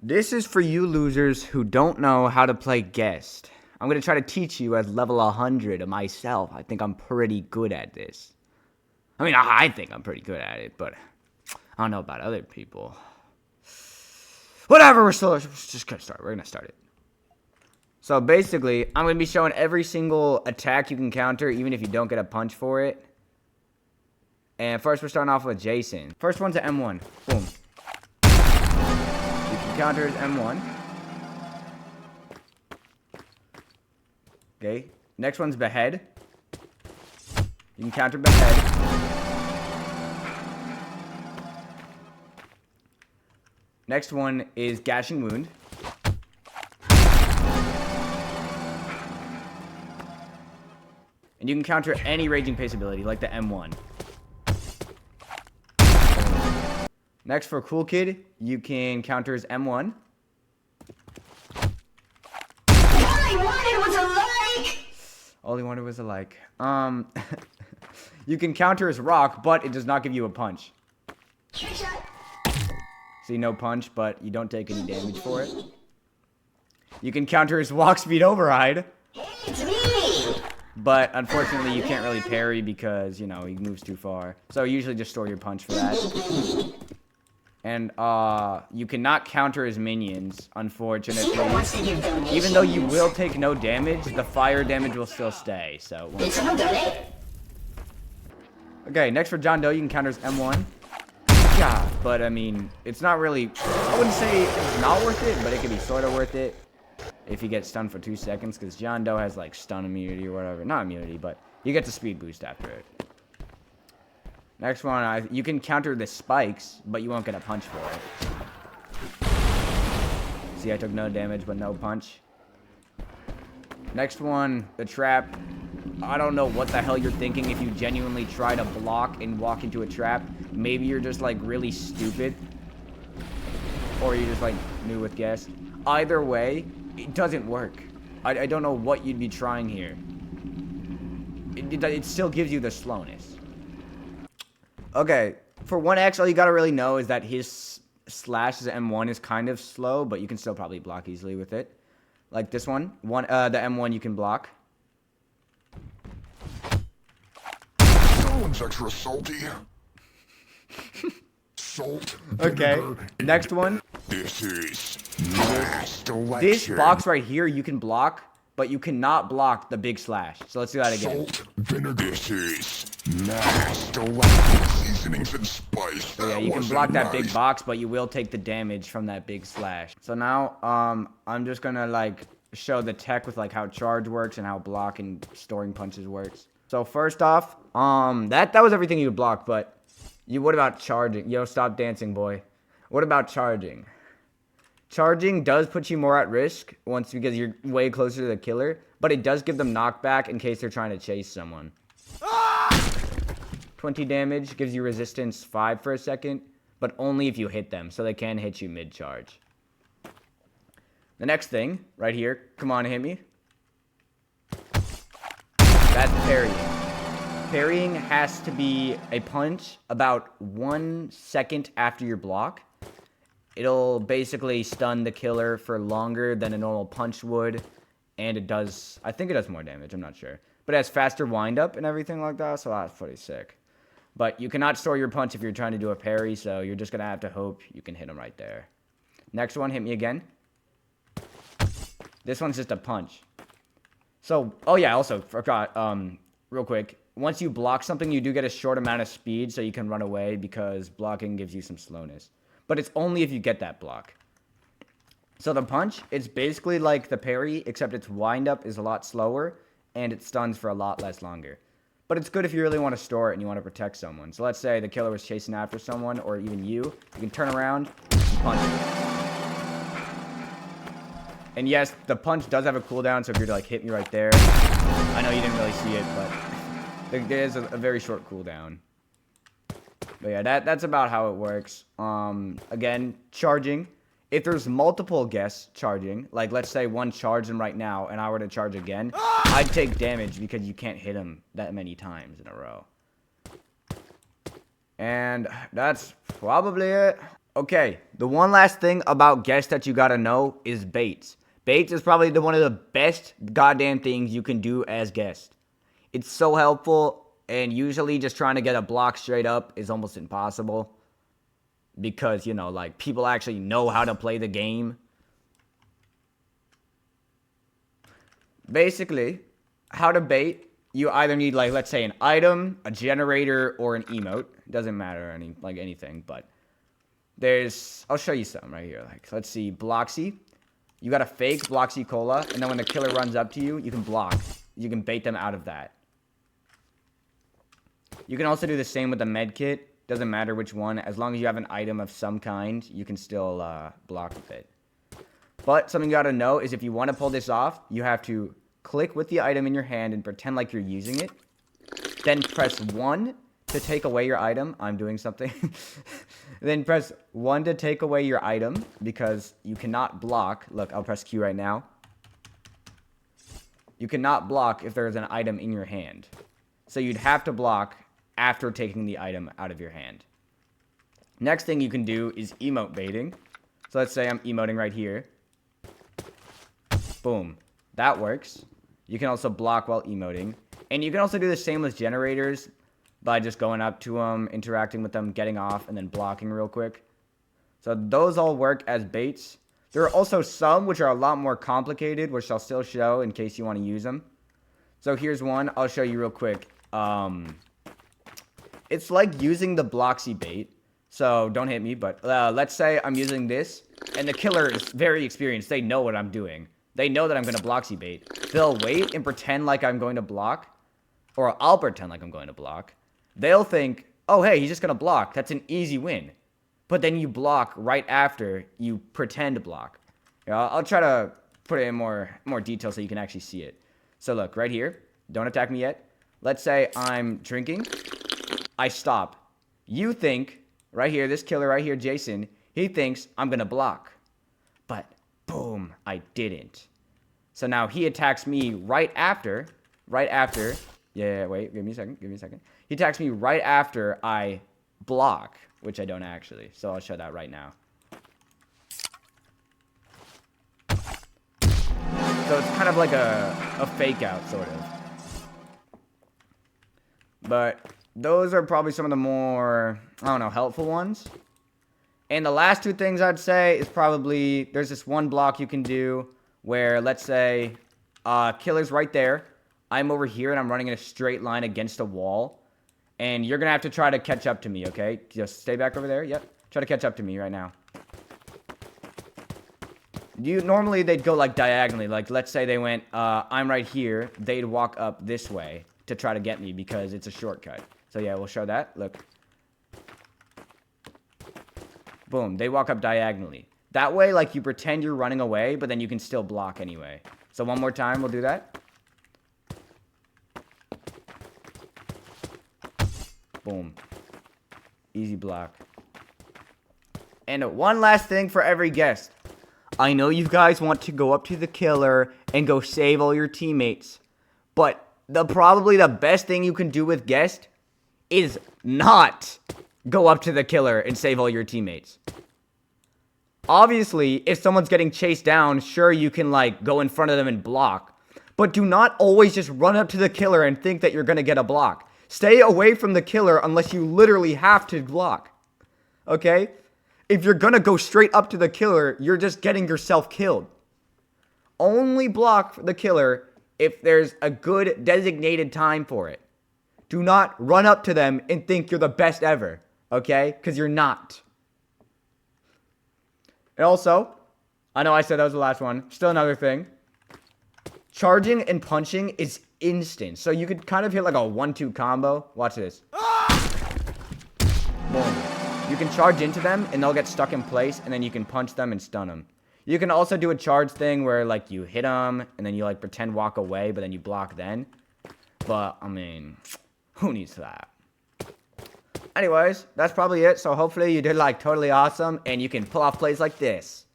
This is for you losers who don't know how to play guest. I'm going to try to teach you at level 100 of myself. I think I'm pretty good at this. I mean, I think I'm pretty good at it, but I don't know about other people. Whatever, we're just going to start. We're going to start it. So basically, I'm going to be showing every single attack you can counter, even if you don't get a punch for it. And first, we're starting off with Jason. First one's an M1. Boom. You can counter his M1. Okay. Next one's Behead. You can counter Behead. Next one is Gashing Wound. And you can counter any Raging Pace ability, like the M1. Next, for Cool Kid, you can counter his M1. All I wanted was a like! All he wanted was a like. You can counter his Rock, but it does not give you a punch. See, no punch, but you don't take any damage for it. You can counter his Walk Speed Override. It's me! But unfortunately, you can't really parry because, you know, he moves too far. So usually just store your punch for that. And you cannot counter his minions, unfortunately. Even though you will take no damage, the fire damage will still stay. So it won't stay. Okay, next for John Doe, you can counter his M1. Yeah, but I mean, it's not really, I wouldn't say it's not worth it, but it could be sort of worth it if you get stunned for 2 seconds, because John Doe has like stun immunity or whatever. Not immunity, but you get the speed boost after it. Next one, you can counter the spikes, but you won't get a punch for it. See, I took no damage, but no punch. Next one, the trap. I don't know what the hell you're thinking if you genuinely try to block and walk into a trap. Maybe you're just like really stupid. Or you're just like new with guess. Either way, it doesn't work. I don't know what you'd be trying here. It still gives you the slowness. Okay, for 1X, all you gotta really know is that his slash, his M1 is kind of slow, but you can still probably block easily with it. Like this one, the M1 you can block. Someone's extra salty. Salt. Okay, next one. This is mass selection. This box right here you can block, but you cannot block the big slash. So let's do that again. Salt, vinegar. This is mass selection. Seasonings and spice. So yeah, you can block that big box, but you will take the damage from that big slash. So now, I'm just gonna like show the tech with like how charge works and how block and storing punches works. So first off, that was everything you would block, but what about charging? Yo, stop dancing, boy. What about charging? Charging does put you more at risk because you're way closer to the killer, but it does give them knockback in case they're trying to chase someone. 20 damage, gives you resistance 5 for a second, but only if you hit them, so they can hit you mid-charge. The next thing, right here, come on, hit me. That's parrying. Parrying has to be a punch about 1 second after your block. It'll basically stun the killer for longer than a normal punch would, and it does, I think it does more damage, I'm not sure. But it has faster windup and everything like that, so that's pretty sick. But you cannot store your punch if you're trying to do a parry, so you're just going to have to hope you can hit him right there. Next one, hit me again. This one's just a punch. So, oh yeah, also, forgot, real quick. Once you block something, you do get a short amount of speed, so you can run away because blocking gives you some slowness. But it's only if you get that block. So the punch, it's basically like the parry, except its windup is a lot slower, and it stuns for a lot less longer. But it's good if you really want to store it and you want to protect someone. So let's say the killer was chasing after someone, or even you. You can turn around and punch it. And yes, the punch does have a cooldown, so if you're to like hit me right there, I know you didn't really see it, but there is a very short cooldown. But yeah, that's about how it works. Again, charging. If there's multiple guests charging, like let's say one charged him right now and I were to charge again, I'd take damage because you can't hit him that many times in a row. And that's probably it. Okay, the one last thing about guests that you gotta know is baits. Baits is probably one of the best goddamn things you can do as guest. It's so helpful, and usually just trying to get a block straight up is almost impossible. Because, you know, like, people actually know how to play the game. Basically, how to bait, you either need, like, let's say an item, a generator, or an emote. Doesn't matter, anything, but I'll show you some right here. Like, let's see, Bloxy. You got a fake Bloxy Cola, and then when the killer runs up to you, you can block. You can bait them out of that. You can also do the same with the med kit. Doesn't matter which one. As long as you have an item of some kind, you can still block with it. But something you gotta know is if you want to pull this off, you have to click with the item in your hand and pretend like you're using it. Then press 1 to take away your item. I'm doing something. Then press 1 to take away your item because you cannot block. Look, I'll press Q right now. You cannot block if there's an item in your hand. So you'd have to block after taking the item out of your hand. Next thing you can do is emote baiting. So let's say I'm emoting right here. Boom. That works. You can also block while emoting. And you can also do the same with generators by just going up to them, interacting with them, getting off, and then blocking real quick. So those all work as baits. There are also some which are a lot more complicated, which I'll still show in case you want to use them. So here's one. I'll show you real quick. It's like using the Bloxy bait. So don't hit me, but let's say I'm using this, and the killer is very experienced. They know what I'm doing. They know that I'm going to Bloxy bait. They'll wait and pretend like I'm going to block, or I'll pretend like I'm going to block. They'll think, oh, hey, he's just going to block. That's an easy win. But then you block right after you pretend to block. I'll try to put it in more detail so you can actually see it. So look, right here. Don't attack me yet. Let's say I'm drinking. I stop. You think, right here, this killer right here, Jason, he thinks I'm going to block. But, boom, I didn't. So now he attacks me right after. Yeah, wait, give me a second. He attacks me right after I block, which I don't actually. So I'll show that right now. So it's kind of like a fake out, sort of. But those are probably some of the more, I don't know, helpful ones. And the last two things I'd say is probably, there's this one block you can do where, let's say, killer's right there. I'm over here and I'm running in a straight line against a wall. And you're going to have to try to catch up to me, okay? Just stay back over there. Yep. Try to catch up to me right now. Normally, they'd go, like, diagonally. Like, let's say they went, I'm right here. They'd walk up this way to try to get me because it's a shortcut. So, yeah, we'll show that. Look. Boom. They walk up diagonally. That way, like, you pretend you're running away, but then you can still block anyway. So, one more time, we'll do that. Boom. Easy block. And one last thing for every guest. I know you guys want to go up to the killer and go save all your teammates. But probably the best thing you can do with guest is not go up to the killer and save all your teammates. Obviously, if someone's getting chased down, sure, you can, like, go in front of them and block. But do not always just run up to the killer and think that you're going to get a block. Stay away from the killer unless you literally have to block. Okay? If you're going to go straight up to the killer, you're just getting yourself killed. Only block the killer if there's a good designated time for it. Do not run up to them and think you're the best ever. Okay? Because you're not. And also, I know I said that was the last one. Still another thing. Charging and punching is instant. So you could kind of hit like a 1-2 combo. Watch this. Boom. You can charge into them and they'll get stuck in place and then you can punch them and stun them. You can also do a charge thing where like you hit them and then you like pretend walk away but then you block then. But I mean, who needs that? Anyways, that's probably it. So hopefully you did like totally awesome and you can pull off plays like this.